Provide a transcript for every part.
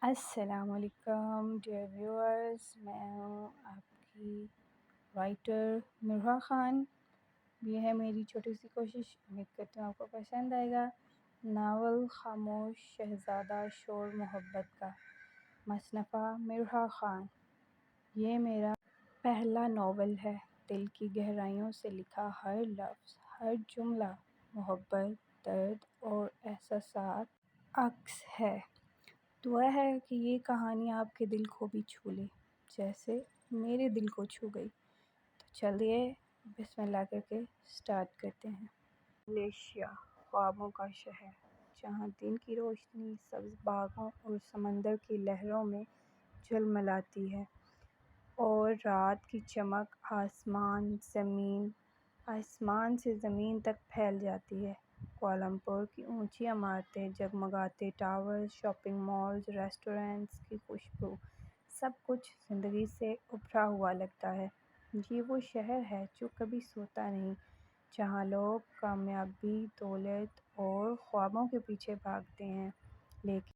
السلام علیکم dear viewers, میں ہوں آپ کی رائٹر مرحا خان۔ یہ ہے میری چھوٹی سی کوشش، امید کرتی ہوں آپ کو پسند آئے گا۔ ناول خاموش شہزادہ شور محبت کا، مصنفہ مرحا خان۔ یہ میرا پہلا ناول ہے۔ دل کی گہرائیوں سے لکھا ہر لفظ، ہر جملہ محبت، درد اور احساسات عکس ہے۔ دعا ہے کہ یہ کہانی آپ کے دل کو بھی چھو لے، جیسے میرے دل کو چھو گئی۔ تو چلیے بسم اللہ کر کے سٹارٹ کرتے ہیں۔ ملیشیا، خوابوں کا شہر، جہاں دن کی روشنی سبز باغوں اور سمندر کی لہروں میں جھلملاتی ہے، اور رات کی چمک آسمان سے زمین تک پھیل جاتی ہے۔ کوالالمپور کی اونچی عمارتیں، جگمگاتے ٹاورز، شاپنگ مالز، ریسٹورینٹس کی خوشبو، سب کچھ زندگی سے ابھرا ہوا لگتا ہے۔ یہ وہ شہر ہے جو کبھی سوتا نہیں، جہاں لوگ کامیابی، دولت اور خوابوں کے پیچھے بھاگتے ہیں، لیکن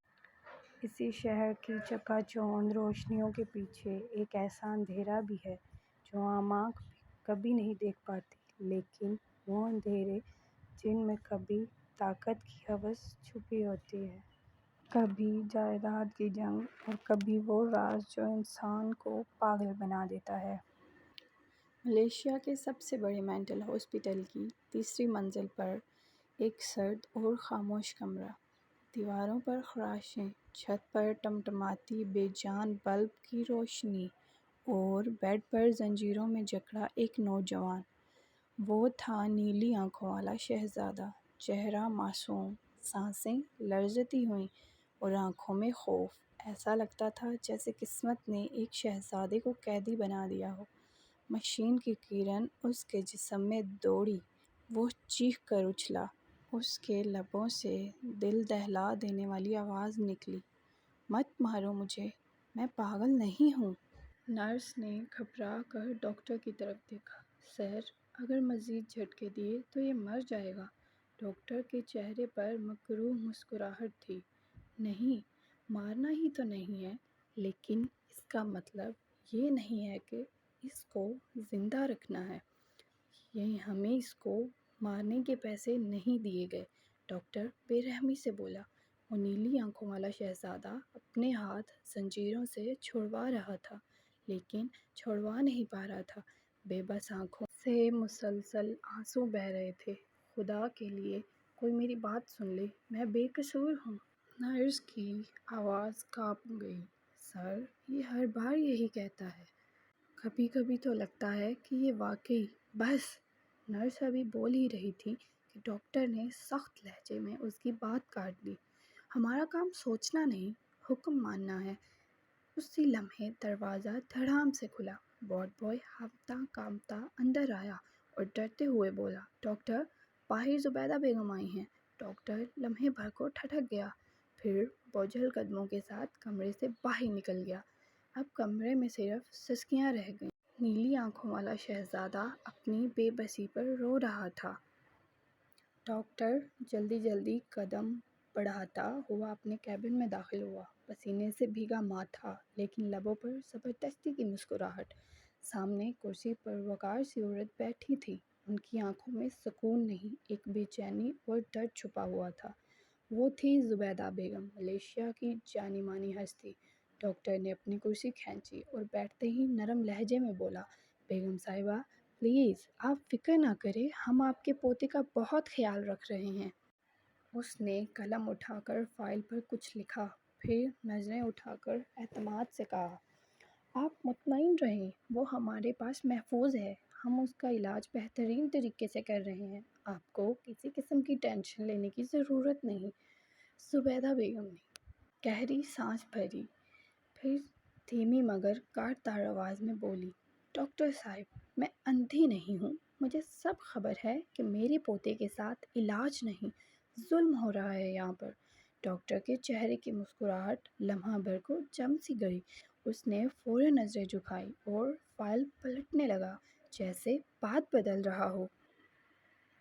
اسی شہر کی چکا چوندھ روشنیوں کے پیچھے ایک ایسا اندھیرا بھی ہے جو عام آنکھ کبھی نہیں دیکھ پاتی، لیکن وہ اندھیرے جن میں کبھی طاقت کی ہوس چھپی ہوتی ہے، کبھی جائیداد کی جنگ، اور کبھی وہ راز جو انسان کو پاگل بنا دیتا ہے۔ ملیشیا کے سب سے بڑے مینٹل ہاسپٹل کی تیسری منزل پر ایک سرد اور خاموش کمرہ، دیواروں پر خراشیں، چھت پر ٹمٹماتی بے جان بلب کی روشنی، اور بیڈ پر زنجیروں میں جکڑا ایک نوجوان۔ وہ تھا نیلی آنکھوں والا شہزادہ، چہرہ معصوم، سانسیں لرزتی ہوئیں اور آنکھوں میں خوف۔ ایسا لگتا تھا جیسے قسمت نے ایک شہزادے کو قیدی بنا دیا ہو۔ مشین کی کرن اس کے جسم میں دوڑی، وہ چیخ کر اچھلا، اس کے لبوں سے دل دہلا دینے والی آواز نکلی، "مت مارو مجھے، میں پاگل نہیں ہوں۔" نرس نے گھبرا کر ڈاکٹر کی طرف دیکھا۔ "سر، اگر مزید جھٹکے دیے تو یہ مر جائے گا۔" ڈاکٹر کے چہرے پر مکروہ مسکراہٹ تھی۔ "نہیں، مارنا ہی تو نہیں ہے، لیکن اس کا مطلب یہ نہیں ہے کہ اس کو زندہ رکھنا ہے۔ ہمیں اس کو مارنے کے پیسے نہیں دیے گئے۔" ڈاکٹر بے رحمی سے بولا۔ وہ نیلی آنکھوں والا شہزادہ اپنے ہاتھ زنجیروں سے چھڑوا رہا تھا، لیکن چھڑوا نہیں پا رہا تھا۔ بے بس آنکھوں سے مسلسل آنسو بہہ رہے تھے۔ "خدا کے لیے کوئی میری بات سن لے، میں بے قصور ہوں۔" نرس کی آواز کانپ گئی۔ "سر، یہ ہر بار یہی کہتا ہے۔ کبھی کبھی تو لگتا ہے کہ یہ واقعی۔" "بس!" نرس ابھی بول ہی رہی تھی کہ ڈاکٹر نے سخت لہجے میں اس کی بات کاٹ دی۔ "ہمارا کام سوچنا نہیں، حکم ماننا ہے۔" اسی لمحے دروازہ دھڑام سے کھلا۔ وارڈ بوائے ہانپتا کانپتا اندر آیا اور ڈرتے ہوئے بولا، "ڈاکٹر، باہر زبیدہ بیگم آئی ہیں۔" ڈاکٹر لمحے بھر کو ٹھٹک گیا، پھر بوجھل قدموں کے ساتھ کمرے سے باہر نکل گیا۔ اب کمرے میں صرف سسکیاں رہ گئیں۔ نیلی آنکھوں والا شہزادہ اپنی بے بسی پر رو رہا تھا۔ ڈاکٹر جلدی جلدی قدم بڑھاتا ہوا اپنے کیبن میں داخل ہوا، پسینے سے بھیگا ماتھا، لیکن لبوں پر زبردستی کی مسکراہٹ۔ سامنے کرسی پر وقار سی عورت بیٹھی تھی، ان کی آنکھوں میں سکون نہیں، ایک بے چینی اور درد چھپا ہوا تھا۔ وہ تھی زبیدہ بیگم، ملیشیا کی جانی مانی ہستی۔ ڈاکٹر نے اپنی کرسی کھینچی اور بیٹھتے ہی نرم لہجے میں بولا، "بیگم صاحبہ، پلیز آپ فکر نہ کریں، ہم آپ کے پوتے کا بہت خیال رکھ رہے ہیں۔" اس نے قلم اٹھا کر فائل پر کچھ لکھا، پھر نظریں اٹھا کر اعتماد سے کہا، "آپ مطمئن رہیں، وہ ہمارے پاس محفوظ ہے۔ ہم اس کا علاج بہترین طریقے سے کر رہے ہیں۔ آپ کو کسی قسم کی ٹینشن لینے کی ضرورت نہیں۔" زبیدہ بیگم نے گہری سانس بھری، پھر دھیمی مگر کاٹ دار آواز میں بولی، "ڈاکٹر صاحب، میں اندھی نہیں ہوں، مجھے سب خبر ہے کہ میرے پوتے کے ساتھ علاج نہیں، ظلم ہو رہا ہے یہاں پر۔" ڈاکٹر کے چہرے کی مسکراہٹ لمحہ بھر کو جم سی گئی۔ اس نے فوراً نظریں جھکائیں اور فائل پلٹنے لگا، جیسے بات بدل رہا ہو۔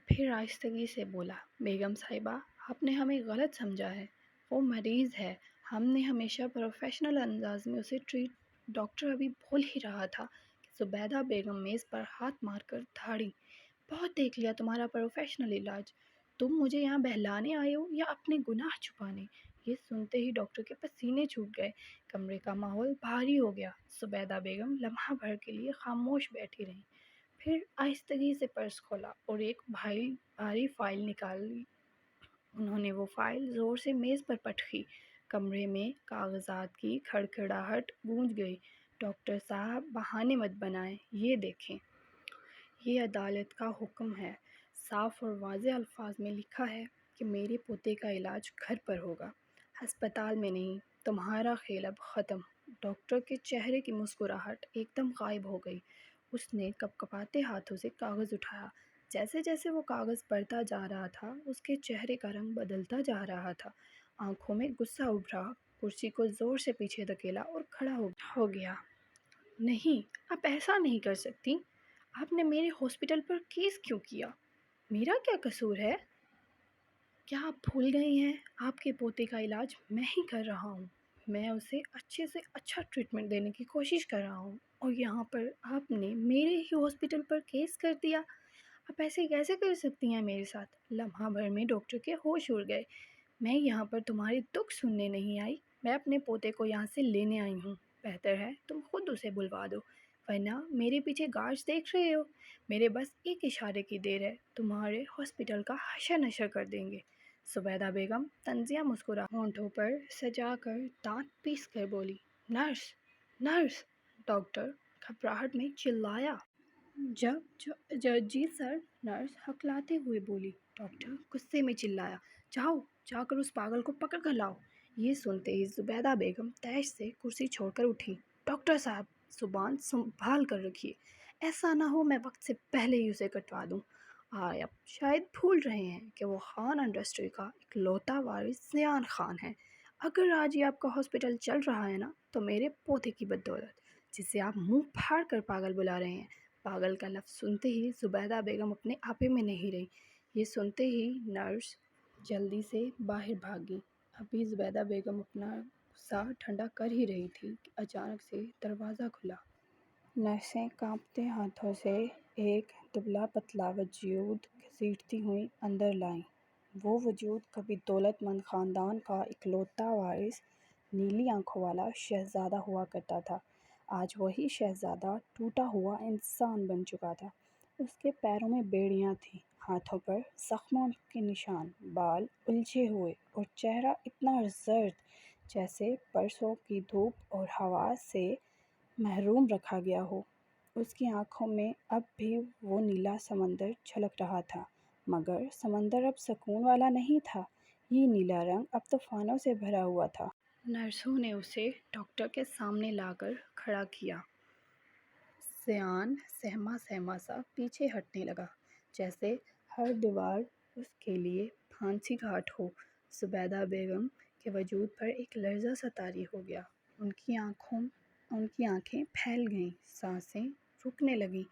پھر آہستگی سے بولا، "بیگم صاحبہ، آپ نے ہمیں غلط سمجھا ہے۔ وہ مریض ہے، ہم نے ہمیشہ پروفیشنل انداز میں اسے ٹریٹ. ڈاکٹر ابھی بول ہی رہا تھا کہ زبیدہ بیگم میز پر ہاتھ مار کر دھاڑی. بہت دیکھ لیا تمہارا پروفیشنل علاج. تم مجھے یہاں بہلانے آئے ہو یا اپنے گناہ چھپانے؟ یہ سنتے ہی ڈاکٹر کے پسینے چھوٹ گئے. کمرے کا ماحول بھاری ہو گیا. زبیدہ بیگم لمحہ بھر کے لیے خاموش بیٹھی رہیں. پھر آہستگی سے پرس کھولا اور ایک بھاری فائل نکالی. انہوں نے وہ فائل زور سے میز پر پٹکی. کمرے میں کاغذات کی کھڑکھڑاہٹ گونج گئی. ڈاکٹر صاحب بہانے مت بنائیں. یہ دیکھیں. یہ عدالت کا حکم ہے. صاف اور واضح الفاظ میں لکھا ہے کہ میرے پوتے کا علاج گھر پر ہوگا، ہسپتال میں نہیں. تمہارا کھیل اب ختم. ڈاکٹر کے چہرے کی مسکراہٹ ایک دم غائب ہو گئی. اس نے کپکپاتے ہاتھوں سے کاغذ اٹھایا. جیسے جیسے وہ کاغذ پڑھتا جا رہا تھا اس کے چہرے کا رنگ بدلتا جا رہا تھا. آنکھوں میں غصہ ابھرا. کرسی کو زور سے پیچھے دھکیلا اور کھڑا ہو گیا. نہیں، آپ ایسا نہیں کر سکتی. آپ نے میرے ہاسپٹل پر کیس کیوں کیا؟ میرا کیا قصور ہے؟ کیا آپ بھول گئی ہیں؟ آپ کے پوتے کا علاج میں ہی کر رہا ہوں. میں اسے اچھے سے اچھا ٹریٹمنٹ دینے کی کوشش کر رہا ہوں اور یہاں پر آپ نے میرے ہی ہاسپٹل پر کیس کر دیا. آپ ایسے کیسے کر سکتی ہیں میرے ساتھ؟ لمحہ بھر میں ڈاکٹر کے ہوش اڑ گئے. میں یہاں پر تمہارے دکھ سننے نہیں آئی. میں اپنے پوتے کو یہاں سے لینے آئی ہوں. بہتر ہے تم خود اسے بلوا دو، ورنہ میرے پیچھے گارڈز دیکھ رہے ہو. میرے بس ایک اشارے کی دیر ہے، تمہارے ہاسپٹل کا حشر نشر کر دیں گے. زبیدہ بیگم طنزیہ مسکرا ہونٹوں پر سجا کر دانت پیس کر بولی. Nurse, nurse! ڈاکٹر گھبراہٹ میں چلایا. جی سر. نرس ہکلاتے ہوئے بولی. ڈاکٹر غصے میں چلایا. جاؤ، جا کر اس پاگل کو پکڑ کر لاؤ. یہ سنتے ہی زبیدہ بیگم تیش سے کرسی چھوڑ کر اٹھی. ڈاکٹر صاحب، زبان سنبھال کر رکھیے. ایسا نہ ہو میں وقت سے پہلے ہی اسے کٹوا دوں. آپ شاید بھول رہے ہیں کہ وہ خان انڈسٹری کا اکلوتا وارث زیان خان ہے. اگر آج یہ آپ کا ہاسپٹل چل رہا ہے نا تو میرے پوتے کی بدولت، جسے آپ منہ پھاڑ کر پاگل بلا رہے ہیں. پاگل کا لفظ سنتے ہی زبیدہ بیگم اپنے آپے میں نہیں رہی. یہ سنتے ہی نرس جلدی سے باہر بھاگی. ابھی زبیدہ بیگم اپنا غصہ ٹھنڈا کر ہی رہی تھی کہ اچانک سے دروازہ کھلا. نرسیں کانپتے ہاتھوں سے ایک دبلا پتلا وجود گھسیٹتی ہوئی اندر لائیں. وہ وجود کبھی دولت مند خاندان کا اکلوتا وارث نیلی آنکھوں والا شہزادہ ہوا کرتا تھا. آج وہی شہزادہ ٹوٹا ہوا انسان بن چکا تھا. اس کے پیروں میں بیڑیاں تھیں، ہاتھوں پر زخموں کے نشان، بال الجھے ہوئے اور چہرہ اتنا زرد جیسے برسوں کی دھوپ اور ہوا سے محروم رکھا گیا ہو. اس کی آنکھوں میں اب بھی وہ نیلا سمندر چھلک رہا تھا، مگر سمندر اب سکون والا نہیں تھا. یہ نیلا رنگ اب طوفانوں سے بھرا ہوا تھا. نرسوں نے اسے ڈاکٹر کے سامنے لا کر کھڑا کیا. زیان سہما سہما سا پیچھے ہٹنے لگا، جیسے ہر دیوار اس کے لیے پھانسی گھاٹ ہو. زبیدہ بیگم کے وجود پر ایک لرزہ سا طاری ہو گیا. ان کی آنکھیں پھیل گئیں، سانسیں رکنے لگیں.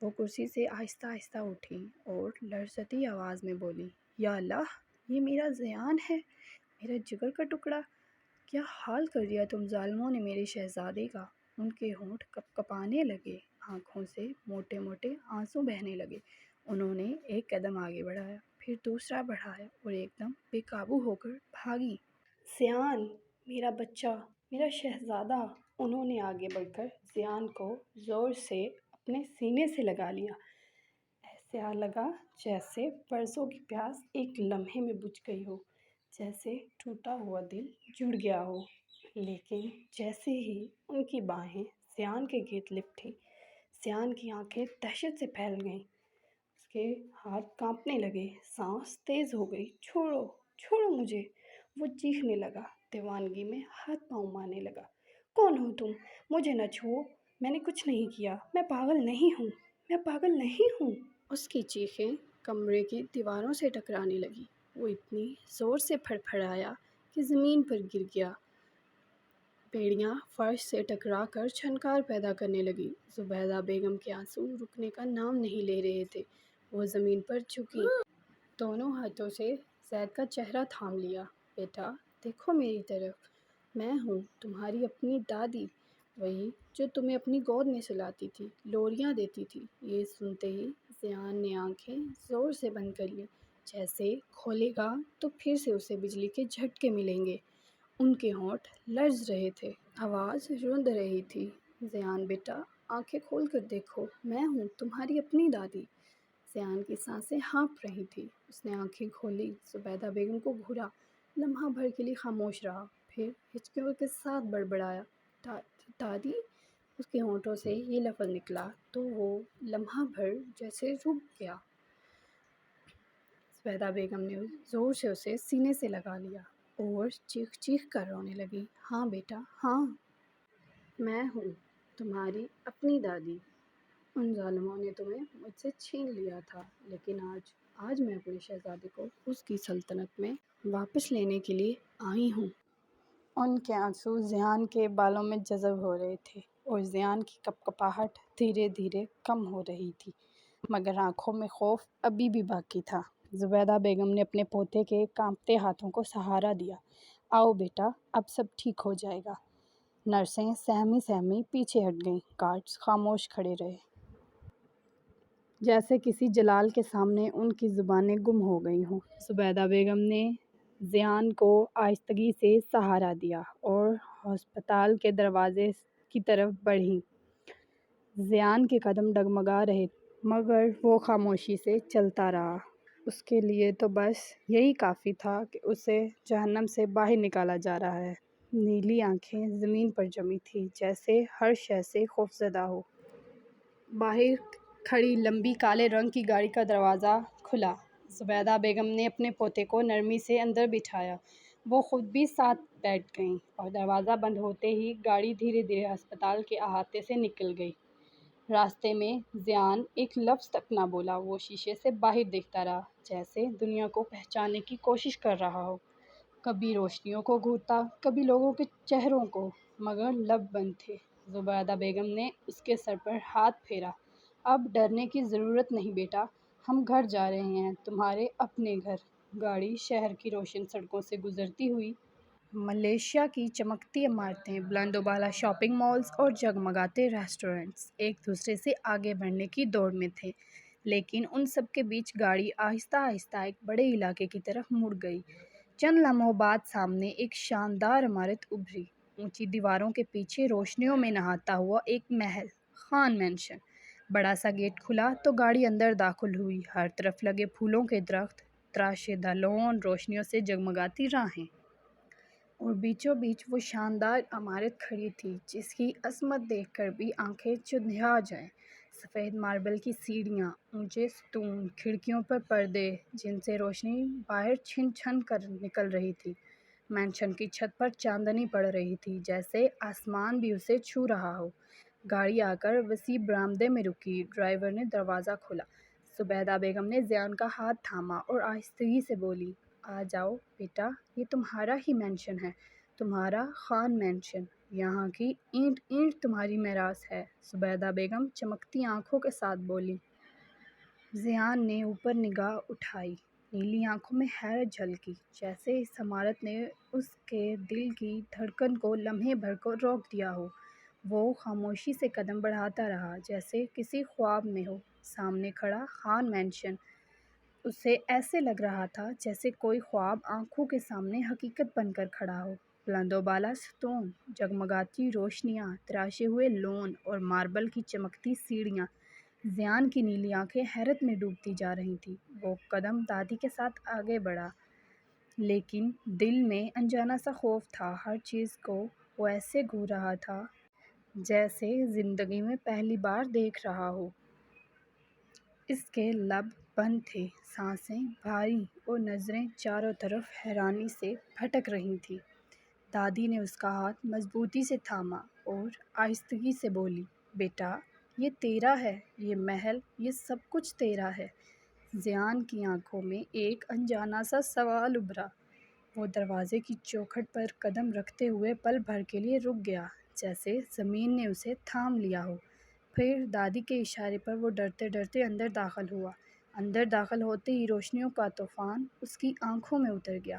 وہ کرسی سے آہستہ آہستہ اٹھی اور لرزتی آواز میں بولی. یا اللہ، یہ میرا زیان ہے، میرا جگر کا ٹکڑا. کیا حال کر دیا تم ظالموں نے میرے شہزادے کا. ان کے ہونٹ کپکپانے لگے، آنکھوں سے موٹے موٹے آنسو بہنے لگے. انہوں نے ایک قدم آگے بڑھایا، پھر دوسرا بڑھایا اور ایک دم بے قابو ہو کر بھاگی. زیان، میرا بچہ، میرا شہزادہ. انہوں نے آگے بڑھ کر زیان کو زور سے اپنے سینے سے لگا لیا. ایسا لگا جیسے برسوں کی پیاس ایک لمحے میں بجھ گئی ہو، جیسے ٹوٹا ہوا دل جڑ گیا ہو. لیکن جیسے ہی ان کی باہیں زیان کے گرد لپٹیں، زیان کی آنکھیں دہشت سے پھیل گئیں. اس کے ہاتھ کانپنے لگے، سانس تیز ہو گئی. چھوڑو، چھوڑو مجھے. وہ چیخنے لگا، دیوانگی میں ہاتھ پاؤں مارنے لگا. کون ہو تم؟ مجھے نہ چھوؤ، میں نے کچھ نہیں کیا. میں پاگل نہیں ہوں، میں پاگل نہیں ہوں. اس کی چیخیں کمرے کی دیواروں سے ٹکرانے لگیں. وہ اتنی زور سے پھڑ پھڑایا کہ زمین پر گر گیا. بیڑیاں فرش سے ٹکرا کر چھنکار پیدا کرنے لگی. زبیدہ بیگم کے آنسو رکنے کا نام نہیں لے رہے تھے. وہ زمین پر جھکی، دونوں ہاتھوں سے زید کا چہرہ تھام لیا. بیٹا، دیکھو میری طرف. میں ہوں تمہاری اپنی دادی، وہی جو تمہیں اپنی گود میں سلاتی تھی، لوریاں دیتی تھی۔ یہ سنتے ہی ضیان نے آنکھیں زور سے بند کر لیں، جیسے کھولے گا تو پھر سے اسے بجلی کے جھٹکے ملیں گے۔ ان کے ہونٹ لرز رہے تھے، آواز روند رہی تھی۔ ضیان بیٹا، آنکھیں کھول کر دیکھو، میں ہوں تمہاری اپنی دادی۔ ضیان کی سانسیں ہانپ رہی تھی۔ اس نے آنکھیں کھولی، زبیدہ بیگم کو گھورا، لمحہ بھر کے لیے خاموش رہا، پھر ہچکیوں کے ساتھ بڑبڑایا، دادی۔ اس کے ہونٹوں سے یہ لفظ نکلا تو وہ لمحہ بھر جیسے رک گیا۔ زبیدہ بیگم نے زور سے اسے سینے سے لگا لیا اور چیخ چیخ کر رونے لگی، ہاں بیٹا ہاں، میں ہوں تمہاری اپنی دادی۔ ان ظالموں نے تمہیں مجھ سے چھین لیا تھا، لیکن آج میں اپنے شہزادے کو اس کی سلطنت میں واپس لینے کے لیے آئی ہوں۔ ان کے آنسو ضیان کے بالوں میں جذب ہو رہے تھے اور ضیان کی کپکپاہٹ دھیرے دھیرے کم ہو رہی تھی، مگر آنکھوں میں خوف ابھی بھی باقی تھا۔ زبیدہ بیگم نے اپنے پوتے کے کانپتے ہاتھوں کو سہارا دیا، آؤ بیٹا، اب سب ٹھیک ہو جائے گا۔ نرسیں سہمی سہمی پیچھے ہٹ گئیں، گارڈز خاموش کھڑے رہے، جیسے کسی جلال کے سامنے ان کی زبانیں گم ہو گئی ہوں۔ زبیدہ بیگم نے ضیان کو آہستگی سے سہارا دیا اور ہسپتال کے دروازے کی طرف بڑھیں۔ ضیان کے قدم ڈگمگا رہے مگر وہ خاموشی سے چلتا رہا۔ اس کے لیے تو بس یہی کافی تھا کہ اسے جہنم سے باہر نکالا جا رہا ہے۔ نیلی آنکھیں زمین پر جمی تھیں، جیسے ہر شے سے خوفزدہ ہو۔ باہر کھڑی لمبی کالے رنگ کی گاڑی کا دروازہ کھلا۔ زبیدہ بیگم نے اپنے پوتے کو نرمی سے اندر بٹھایا، وہ خود بھی ساتھ بیٹھ گئیں، اور دروازہ بند ہوتے ہی گاڑی دھیرے دھیرے ہسپتال کے احاطے سے نکل گئی۔ راستے میں ضیان ایک لفظ تک نہ بولا، وہ شیشے سے باہر دیکھتا رہا، جیسے دنیا کو پہچاننے کی کوشش کر رہا ہو، کبھی روشنیوں کو گھورتا، کبھی لوگوں کے چہروں کو، مگر لب بند تھے۔ زبیدہ بیگم نے اس کے سر پر ہاتھ پھیرا، اب ڈرنے کی ضرورت نہیں بیٹا، ہم گھر جا رہے ہیں، تمہارے اپنے گھر۔ گاڑی شہر کی روشن سڑکوں سے گزرتی ہوئی ملیشیا کی چمکتی عمارتیں، بلند و بالا شاپنگ مالز اور جگمگاتے ریسٹورنٹس ایک دوسرے سے آگے بڑھنے کی دوڑ میں تھے، لیکن ان سب کے بیچ گاڑی آہستہ آہستہ ایک بڑے علاقے کی طرف مڑ گئی۔ چند لمحوں بعد سامنے ایک شاندار عمارت ابھری، اونچی دیواروں کے پیچھے روشنیوں میں نہاتا ہوا ایک محل، خان مینشن۔ بڑا سا گیٹ کھلا تو گاڑی اندر داخل ہوئی، ہر طرف لگے پھولوں کے درخت، تراشیدہ لون، روشنیوں سے جگمگاتی راہیں، اور بیچوں بیچ وہ شاندار عمارت کھڑی تھی جس کی عظمت دیکھ کر بھی آنکھیں چندھیا جائیں۔ سفید ماربل کی سیڑھیاں، اونچے ستون، کھڑکیوں پر پردے جن سے روشنی باہر چھن چھن کر نکل رہی تھی۔ مینشن کی چھت پر چاندنی پڑ رہی تھی، جیسے آسمان بھی اسے چھو رہا ہو۔ گاڑی آ کر وسیع برآمدے میں رکی، ڈرائیور نے دروازہ کھولا۔ زبیدہ بیگم نے ضیان کا ہاتھ تھاما اور آہستگی سے بولی، آ جاؤ بیٹا، یہ تمہارا ہی مینشن ہے، تمہارا خان مینشن، یہاں کی اینٹ اینٹ تمہاری میراث ہے۔ زبیدہ بیگم چمکتی آنکھوں کے ساتھ بولی۔ ضیان نے اوپر نگاہ اٹھائی، نیلی آنکھوں میں حیرت جھلکی، جیسے اس عمارت نے اس کے دل کی دھڑکن کو لمحے بھر کو روک دیا ہو۔ وہ خاموشی سے قدم بڑھاتا رہا، جیسے کسی خواب میں ہو۔ سامنے کھڑا خان مینشن اسے ایسے لگ رہا تھا جیسے کوئی خواب آنکھوں کے سامنے حقیقت بن کر کھڑا ہو۔ بلند و بالا ستون، جگمگاتی روشنیاں، تراشے ہوئے لون اور ماربل کی چمکتی سیڑھیاں، ضیان کی نیلی آنکھیں حیرت میں ڈوبتی جا رہی تھیں۔ وہ قدم دادی کے ساتھ آگے بڑھا، لیکن دل میں انجانا سا خوف تھا، ہر چیز کو وہ ایسے گھور رہا تھا جیسے زندگی میں پہلی بار دیکھ رہا ہو۔ اس کے لب بند تھے، سانسیں بھاری اور نظریں چاروں طرف حیرانی سے بھٹک رہی تھیں۔ دادی نے اس کا ہاتھ مضبوطی سے تھاما اور آہستگی سے بولی، بیٹا، یہ تیرا ہے، یہ محل، یہ سب کچھ تیرا ہے۔ ضیان کی آنکھوں میں ایک انجانا سا سوال ابھرا۔ وہ دروازے کی چوکھٹ پر قدم رکھتے ہوئے پل بھر کے لیے رک گیا، جیسے زمین نے اسے تھام لیا ہو۔ پھر دادی کے اشارے پر وہ ڈرتے ڈرتے اندر داخل ہوا۔ اندر داخل ہوتے ہی روشنیوں کا طوفان اس کی آنکھوں میں اتر گیا۔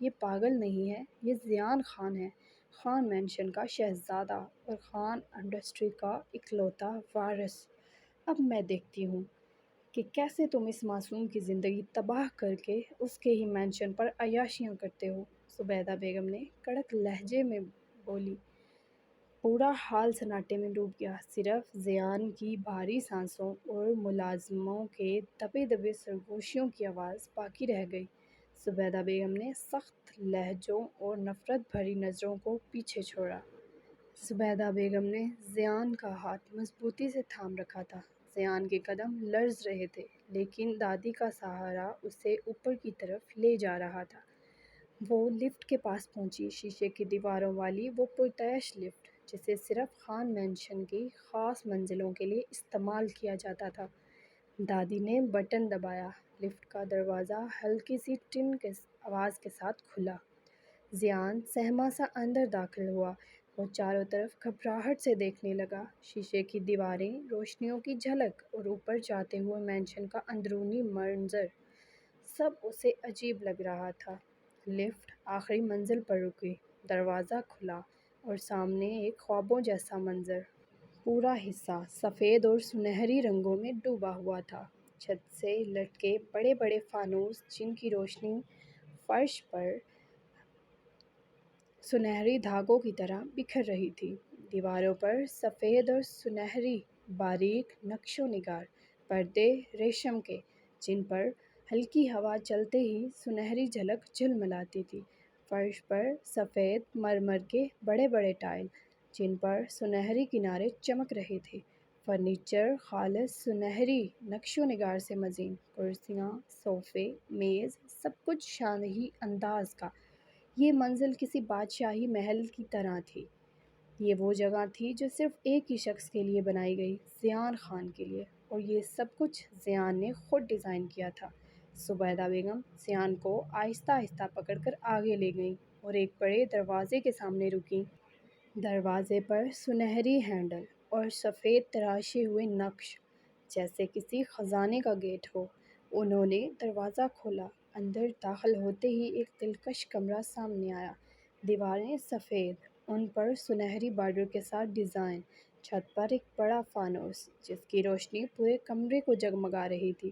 یہ پاگل نہیں ہے، یہ ضیان خان ہے، خان مینشن کا شہزادہ اور خان انڈسٹری کا اکلوتا وارث۔ اب میں دیکھتی ہوں کہ کیسے تم اس معصوم کی زندگی تباہ کر کے اس کے ہی مینشن پر عیاشیاں کرتے ہو، زبیدہ بیگم نے کڑک لہجے میں بولی۔ پورا حال سناٹے میں ڈوب گیا، صرف ضیان کی بھاری سانسوں اور ملازموں کے دبے دبے سرگوشیوں کی آواز باقی رہ گئی۔ زبیدہ بیگم نے سخت لہجوں اور نفرت بھری نظروں کو پیچھے چھوڑا۔ زبیدہ بیگم نے ضیان کا ہاتھ مضبوطی سے تھام رکھا تھا۔ ضیان کے قدم لرز رہے تھے، لیکن دادی کا سہارا اسے اوپر کی طرف لے جا رہا تھا۔ وہ لفٹ کے پاس پہنچی، شیشے کی دیواروں والی وہ پرتعیش لفٹ جسے صرف خان مینشن کی خاص منزلوں کے لیے استعمال کیا جاتا تھا۔ دادی نے بٹن دبایا، لفٹ کا دروازہ ہلکی سی ٹن کے آواز کے ساتھ کھلا۔ ضیان سہما سا اندر داخل ہوا۔ وہ چاروں طرف گھبراہٹ سے دیکھنے لگا، شیشے کی دیواریں، روشنیوں کی جھلک اور اوپر جاتے ہوئے مینشن کا اندرونی منظر، سب اسے عجیب لگ رہا تھا۔ لفٹ آخری منزل پر رکی، دروازہ کھلا اور سامنے ایک خوابوں جیسا منظر۔ پورا حصہ سفید اور سنہری رنگوں میں ڈوبا ہوا تھا۔ چھت سے لٹکے بڑے بڑے فانوس جن کی روشنی فرش پر سنہری دھاگوں کی طرح بکھر رہی تھی۔ دیواروں پر سفید اور سنہری باریک نقش و نگار پردے ریشم کے، جن پر ہلکی ہوا چلتے ہی سنہری جھلک جھلملاتی تھی۔ فرش پر سفید مرمر کے بڑے بڑے ٹائل، جن پر سنہری کنارے چمک رہے تھے۔ فرنیچر خالص سنہری نقش و نگار سے مزین، کرسیاں، صوفے، میز، سب کچھ شاہی انداز کا۔ یہ منزل کسی بادشاہی محل کی طرح تھی۔ یہ وہ جگہ تھی جو صرف ایک ہی شخص کے لیے بنائی گئی، ضیان خان کے لیے، اور یہ سب کچھ ضیان نے خود ڈیزائن کیا تھا۔ زبیدہ بیگم ضیان کو آہستہ آہستہ پکڑ کر آگے لے گئیں اور ایک بڑے دروازے کے سامنے رکیں۔ دروازے پر سنہری ہینڈل اور سفید تراشے ہوئے نقش، جیسے کسی خزانے کا گیٹ ہو۔ انہوں نے دروازہ کھولا۔ اندر داخل ہوتے ہی ایک دلکش کمرہ سامنے آیا۔ دیواریں سفید، ان پر سنہری بارڈر کے ساتھ ڈیزائن۔ چھت پر ایک بڑا فانوس جس کی روشنی پورے کمرے کو جگمگا رہی تھی۔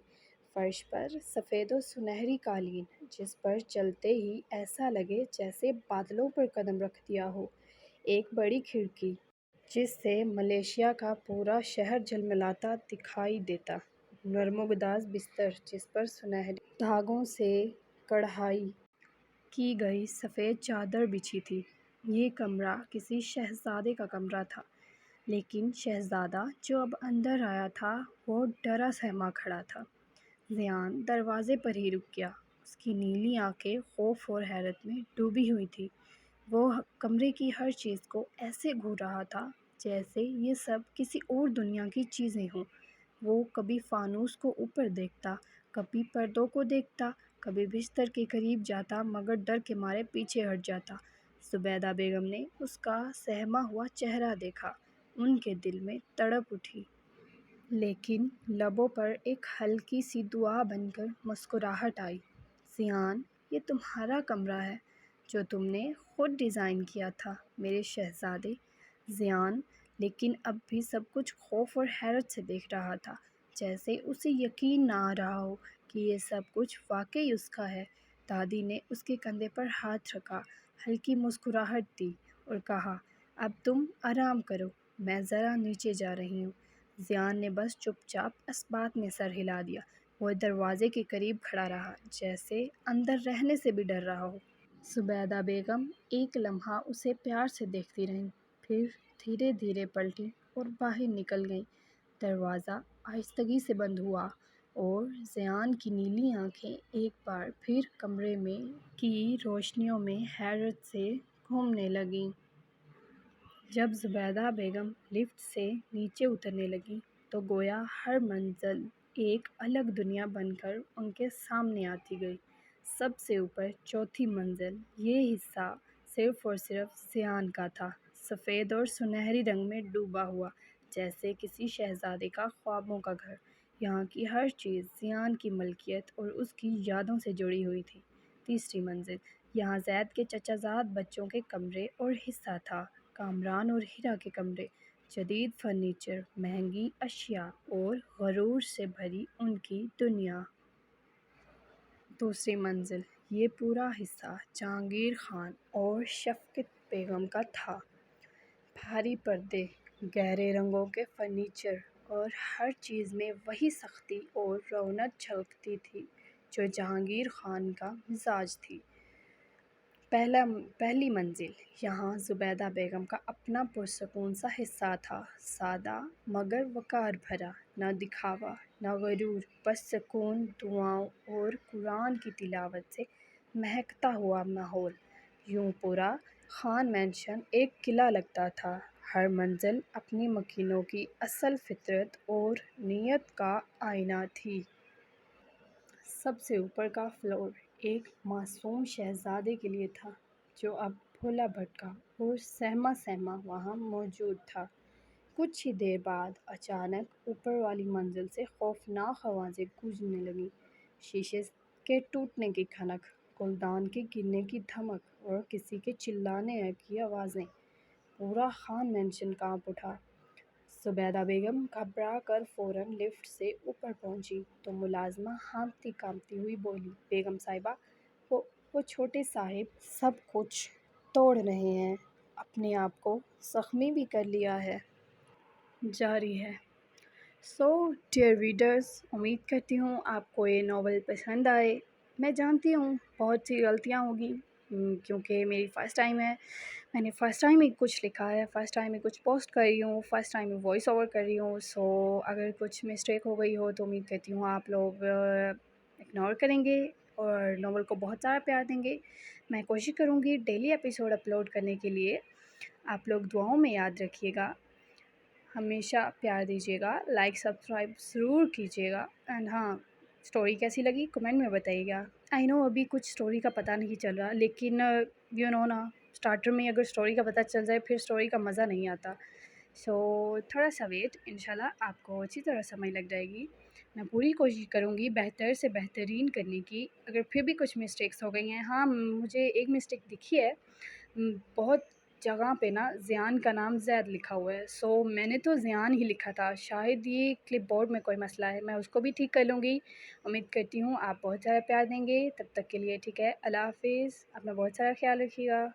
فرش پر سفید و سنہری قالین، جس پر چلتے ہی ایسا لگے جیسے بادلوں پر قدم رکھ دیا ہو۔ ایک بڑی کھڑکی جس سے ملیشیا کا پورا شہر جھلملاتا دکھائی دیتا۔ نرم و گداز بستر جس پر سنہرے دھاگوں سے کڑھائی کی گئی سفید چادر بچھی تھی۔ یہ کمرہ کسی شہزادے کا کمرہ تھا، لیکن شہزادہ جو اب اندر آیا تھا وہ ڈرا سہما کھڑا تھا۔ ضیان دروازے پر ہی رک گیا، اس کی نیلی آنکھیں خوف اور حیرت میں ڈوبی ہوئی تھی۔ وہ کمرے کی ہر چیز کو ایسے گھور رہا تھا جیسے یہ سب کسی اور دنیا کی چیزیں ہوں۔ وہ کبھی فانوس کو اوپر دیکھتا، کبھی پردوں کو دیکھتا، کبھی بستر کے قریب جاتا مگر ڈر کے مارے پیچھے ہٹ جاتا۔ زبیدہ بیگم نے اس کا سہما ہوا چہرہ دیکھا، ان کے دل میں تڑپ اٹھی۔ لیکن لبوں پر ایک ہلکی سی دعا بن کر مسکراہٹ آئی۔ ضیان، یہ تمہارا کمرہ ہے جو تم نے خود ڈیزائن کیا تھا میرے شہزادے۔ ضیان لیکن اب بھی سب کچھ خوف اور حیرت سے دیکھ رہا تھا، جیسے اسے یقین نہ آ رہا ہو کہ یہ سب کچھ واقعی اس کا ہے۔ دادی نے اس کے کندھے پر ہاتھ رکھا، ہلکی مسکراہٹ دی اور کہا، اب تم آرام کرو، میں ذرا نیچے جا رہی ہوں۔ ضیان نے بس چپ چاپ اس بات میں سر ہلا دیا۔ وہ دروازے کے قریب کھڑا رہا، جیسے اندر رہنے سے بھی ڈر رہا ہو۔ زبیدہ بیگم ایک لمحہ اسے پیار سے دیکھتی رہیں، پھر دھیرے دھیرے پلٹیں اور باہر نکل گئیں۔ دروازہ آہستگی سے بند ہوا اور ضیان کی نیلی آنکھیں ایک بار پھر کمرے میں کی روشنیوں میں حیرت سے گھومنے لگیں۔ جب زبیدہ بیگم لفٹ سے نیچے اترنے لگیں تو گویا ہر منزل ایک الگ دنیا بن کر ان کے سامنے آتی گئی۔ سب سے اوپر چوتھی منزل، یہ حصہ صرف اور صرف ضیان کا تھا، سفید اور سنہری رنگ میں ڈوبا ہوا، جیسے کسی شہزادے کا خوابوں کا گھر۔ یہاں کی ہر چیز ضیان کی ملکیت اور اس کی یادوں سے جڑی ہوئی تھی۔ تیسری منزل، یہاں زید کے چچا زاد بچوں کے کمرے اور حصہ تھا، کامران اور ہیرا کے کمرے، جدید فرنیچر، مہنگی اشیاء اور غرور سے بھری ان کی دنیا۔ دوسری منزل، یہ پورا حصہ جہانگیر خان اور شفقت بیگم کا تھا۔ بھاری پردے، گہرے رنگوں کے فرنیچر اور ہر چیز میں وہی سختی اور رونق جھلکتی تھی جو جہانگیر خان کا مزاج تھی۔ پہلی منزل، یہاں زبیدہ بیگم کا اپنا پرسکون سا حصہ تھا، سادہ مگر وقار بھرا، نہ دکھاوا نہ غرور، بس سکون، دعاؤں اور قرآن کی تلاوت سے مہکتا ہوا ماحول۔ یوں پورا خان مینشن ایک قلعہ لگتا تھا۔ ہر منزل اپنی مکینوں کی اصل فطرت اور نیت کا آئینہ تھی۔ سب سے اوپر کا فلور ایک معصوم شہزادے کے لیے تھا، جو اب بھولا بھٹکا اور سہما سہما وہاں موجود تھا۔ کچھ ہی دیر بعد اچانک اوپر والی منزل سے خوفناک آوازیں گونجنے لگیں، شیشے کے ٹوٹنے کی کھنک، گلدان کے گرنے کی دھمک اور کسی کے چلانے کی آوازیں۔ پورا خان مینشن کانپ اٹھا۔ زبیدہ بیگم گھبرا کر فوراً لفٹ سے اوپر پہنچی تو ملازمہ ہانپتی کانپتی ہوئی بولی، بیگم صاحبہ، وہ چھوٹے صاحب سب کچھ توڑ رہے ہیں، اپنے آپ کو زخمی بھی کر لیا ہے۔ جاری ہے۔ سو ڈیئر ریڈرز، امید کرتی ہوں آپ کو یہ ناول پسند آئے۔ میں جانتی ہوں بہت سی غلطیاں ہوگی، کیونکہ میری فرسٹ ٹائم ہے، میں نے فرسٹ ٹائم ہی کچھ لکھا ہے، فرسٹ ٹائم ہی کچھ پوسٹ کر رہی ہوں، فرسٹ ٹائم ہی وائس اوور کر رہی ہوں۔ سو اگر کچھ مسٹیک ہو گئی ہو تو امید کرتی ہوں آپ لوگ اگنور کریں گے اور ناول کو بہت سارا پیار دیں گے۔ میں کوشش کروں گی ڈیلی ایپیسوڈ اپلوڈ کرنے کے لیے۔ آپ لوگ دعاؤں میں یاد رکھیے گا، ہمیشہ پیار دیجیے گا، لائک سبسکرائب ضرور کیجیے گا، اینڈ ہاں، اسٹوری کیسی لگی کمنٹ میں بتائیے گا۔ آئی نو ابھی کچھ اسٹوری کا پتہ نہیں چل رہا، لیکن یو نو نا، اسٹارٹر میں اگر اسٹوری کا پتہ چل جائے پھر اسٹوری کا مزہ نہیں آتا۔ سو تھوڑا سا ویٹ، انشاءاللہ آپ کو اچھی طرح سمجھ لگ جائے گی۔ میں پوری کوشش کروں گی بہتر سے بہترین کرنے کی۔ اگر پھر بھی کچھ مسٹیکس ہو گئی ہیں، ہاں مجھے ایک مسٹیک دکھی ہے، بہت جگہ پہ نا زیان کا نام زید لکھا ہوا ہے، سو میں نے تو زیان ہی لکھا تھا، شاید یہ کلپ بورڈ میں کوئی مسئلہ ہے، میں اس کو بھی ٹھیک کر لوں گی۔ امید کرتی ہوں آپ بہت سارا پیار دیں گے، تب تک کے لیے ٹھیک ہے، اللہ حافظ، اپنا بہت سارا خیال رکھیے گا۔